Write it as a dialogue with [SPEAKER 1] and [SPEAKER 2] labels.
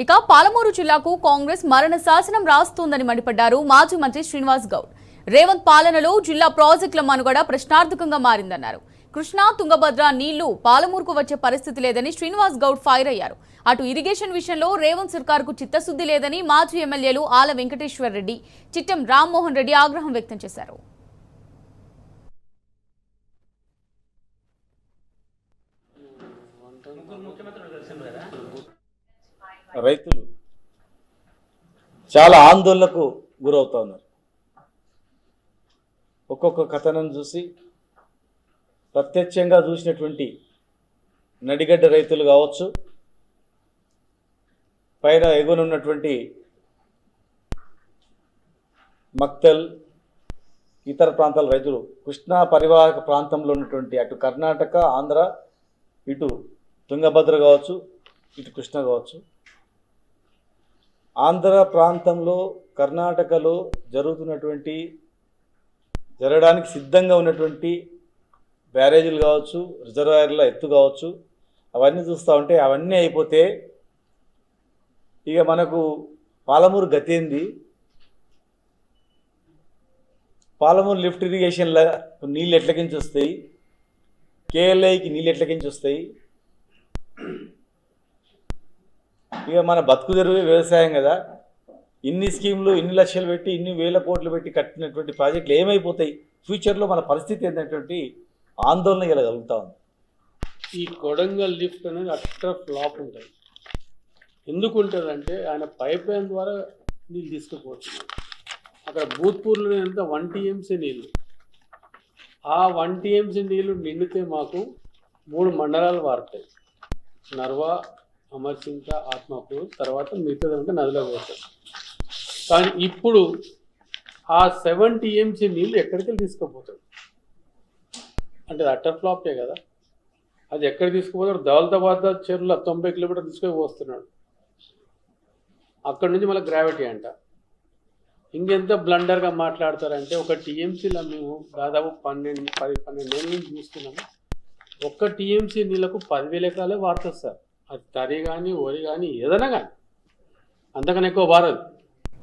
[SPEAKER 1] ఇక పాలమూరు జిల్లాకు కాంగ్రెస్ మరణ శాసనం రాస్తోందని మండిపడ్డారు మాజీ మంత్రి శ్రీనివాస్ గౌడ్. రేవంత్ పాలనలో జిల్లా ప్రాజెక్టుల మనుగడ ప్రశ్నార్థకంగా మారిందన్నారు. కృష్ణా తుంగభద్ర నీళ్లు పాలమూరుకు వచ్చే పరిస్థితి లేదని శ్రీనివాస్ గౌడ్ ఫైర్ అయ్యారు. అటు ఇరిగేషన్ విషయంలో రేవంత్ సర్కార్కు చిత్తశుద్ధి లేదని మాజీ ఎమ్మెల్యేలు ఆల వెంకటేశ్వర్ రెడ్డి, చిట్టెం రామ్మోహన్ రెడ్డి ఆగ్రహం వ్యక్తం చేశారు.
[SPEAKER 2] రైతులు చాలా ఆందోళనకు గురవుతా ఉన్నారు. ఒక్కొక్క కథనం చూసి ప్రత్యక్షంగా చూసినటువంటి నడిగడ్డ రైతులు కావచ్చు, పైన ఎగువనున్నటువంటి మక్తల్ ఇతర ప్రాంతాల రైతులు, కృష్ణా పరివాహక ప్రాంతంలో ఉన్నటువంటి అటు కర్ణాటక, ఆంధ్ర, ఇటు తుంగభద్ర కావచ్చు, ఇటు కృష్ణ కావచ్చు, ఆంధ్ర ప్రాంతంలో కర్ణాటకలో జరగడానికి సిద్ధంగా ఉన్నటువంటి బ్యారేజీలు కావచ్చు, రిజర్వాయర్ల ఎత్తు కావచ్చు, అవన్నీ చూస్తూ ఉంటే అవన్నీ అయిపోతే ఇక మనకు పాలమూరు గతి ఏంది? పాలమూరు లిఫ్ట్ ఇరిగేషన్ల నీళ్ళు ఎట్లకించి వస్తాయి? కేఎల్ఐకి నీళ్ళు ఎట్లకించి వస్తాయి? ఇక మన బతుకు తెరువే వ్యవసాయం కదా. ఇన్ని స్కీమ్లు, ఇన్ని లక్షలు పెట్టి, ఇన్ని వేల కోట్లు పెట్టి కట్టినటువంటి ప్రాజెక్టులు ఏమైపోతాయి? ఫ్యూచర్లో మన పరిస్థితి ఏంటంటే ఆందోళన కలుగుతా ఉంది.
[SPEAKER 3] ఈ కొడంగల్ లిఫ్ట్ అనేది అట్టర్ ఫ్లాప్ ఉంటుంది. ఎందుకు ఉంటుందంటే ఆయన పైప్ లైన్ ద్వారా నీళ్ళు తీసుకుపోతుంది. అక్కడ భూత్పూర్లో ఎంత 1 TMC నీళ్ళు, ఆ 1 TMC నీళ్ళు నిండితే మాకు 3 మండలాలు వారుతాయి. నర్వా, అమర్చింత, ఆత్మకూరు, తర్వాత మిగతాది ఉంటే నదిలో పోతాయి. కానీ ఇప్పుడు ఆ 7 TMC నీళ్ళు ఎక్కడికి తీసుకుపోతాడు అంటే అట్టర్ ఫ్లాపే కదా. అది ఎక్కడ తీసుకుపోతాడు? దౌలతాబాద్ చెరువులో 90 కిలోమీటర్లు తీసుకొని పోస్తున్నాడు. అక్కడ నుంచి మళ్ళీ గ్రావిటీ అంట. ఇంకెంత బ్లండర్గా మాట్లాడతారంటే, ఒక టీఎంసీలో మేము దాదాపు 12 ఏళ్ళ నుంచి చూస్తున్నాము. ఒక్క టీఎంసీ నీళ్ళకు 10,000 ఎకరాలే వాడుతుంది సార్. అది తరి కానీ, వరి కానీ, ఏదైనా కానీ, అంతకన్నా ఎక్కువ వారదు.